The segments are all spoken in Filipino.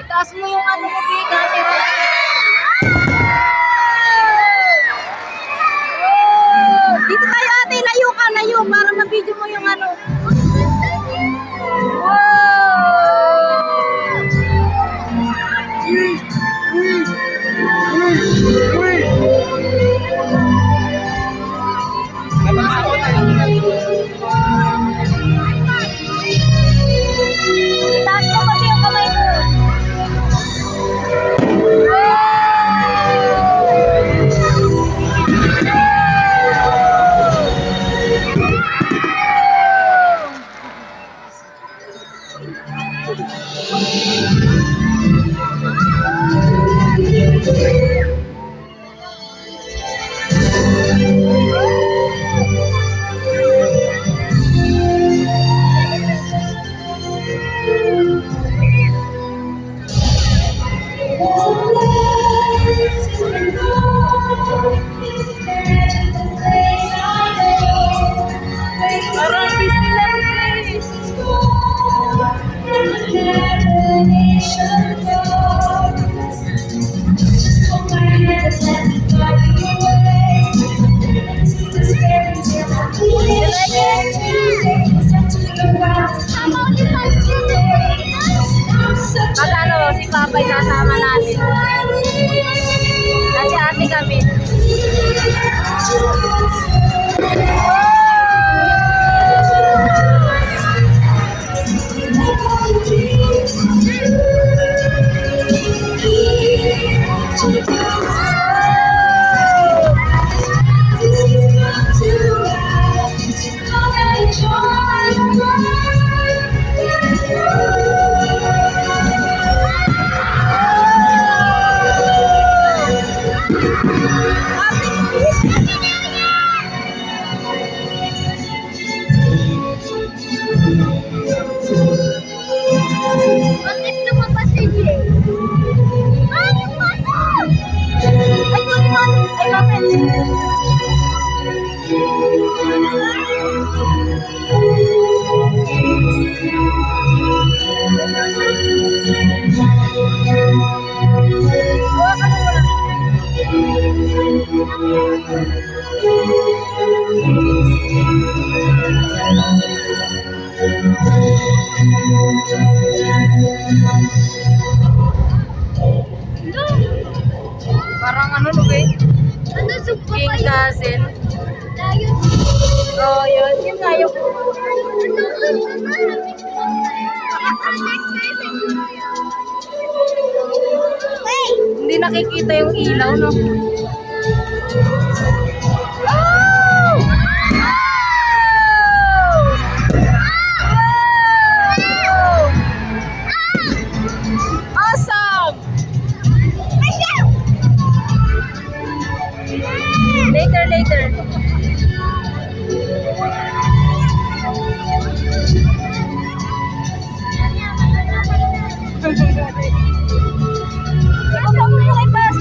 Itaas mo yung ano mo, camera. Dito tayo ate, layo ka, layo para ma-video mo yung ano. Itaas mo pati yung kamay mo. Parang Disneyland place. Magkano si Papa isasama natin? Kasi ate kami. Bakit lumabas si Jay? Ay, yung mata! Ay, sorry, mami. Ay, bakit? Hawakan mo lang. Parang ano, Lugay? Ano, King Castle. Tayo. Oh, yun. Yun nga yung... Hindi nakikita yung ilaw, no? Oh! Awesome! Later. Ikaw mo yung ipas.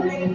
Thank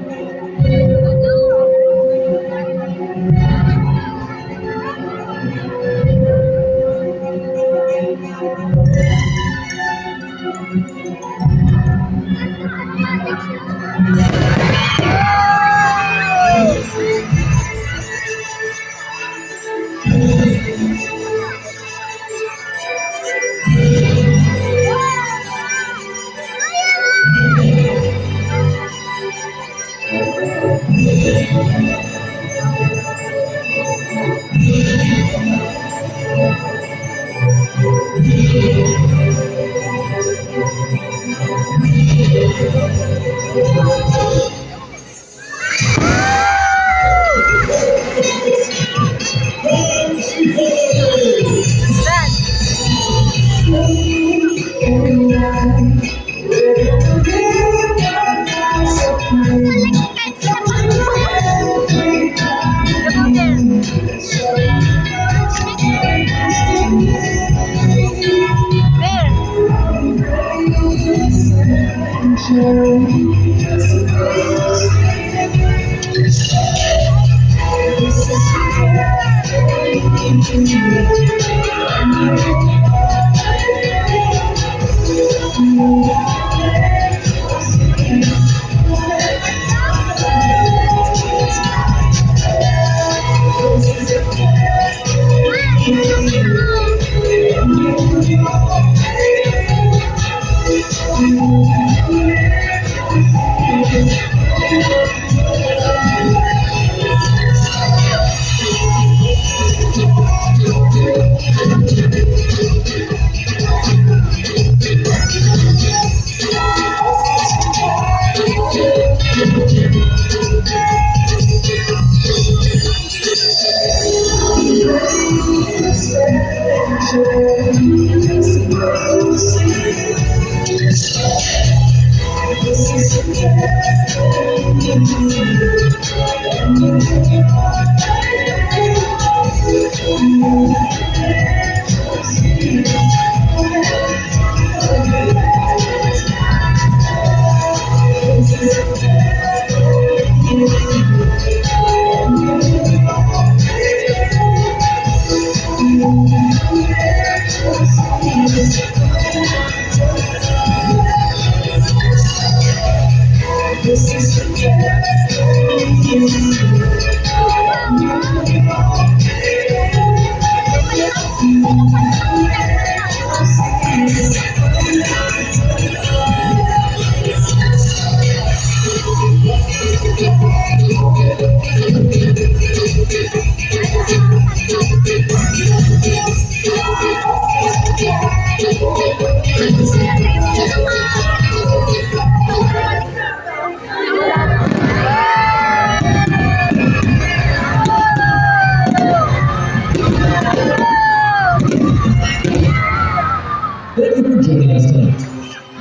you for joining us tonight.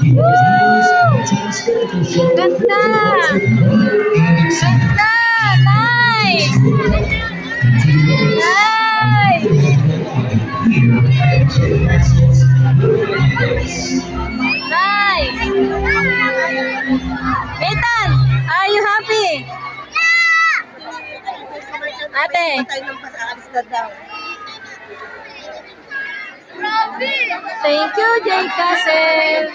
The Boys News Nighttime Spectacle Show Ganda! filled your hearts with wonder and excitement. Ganda! Nice! Nice! Here at J. Maxwell's Worldwide Place. Nice! Ethan, are you happy? Ate. Thank you, Jay Castle.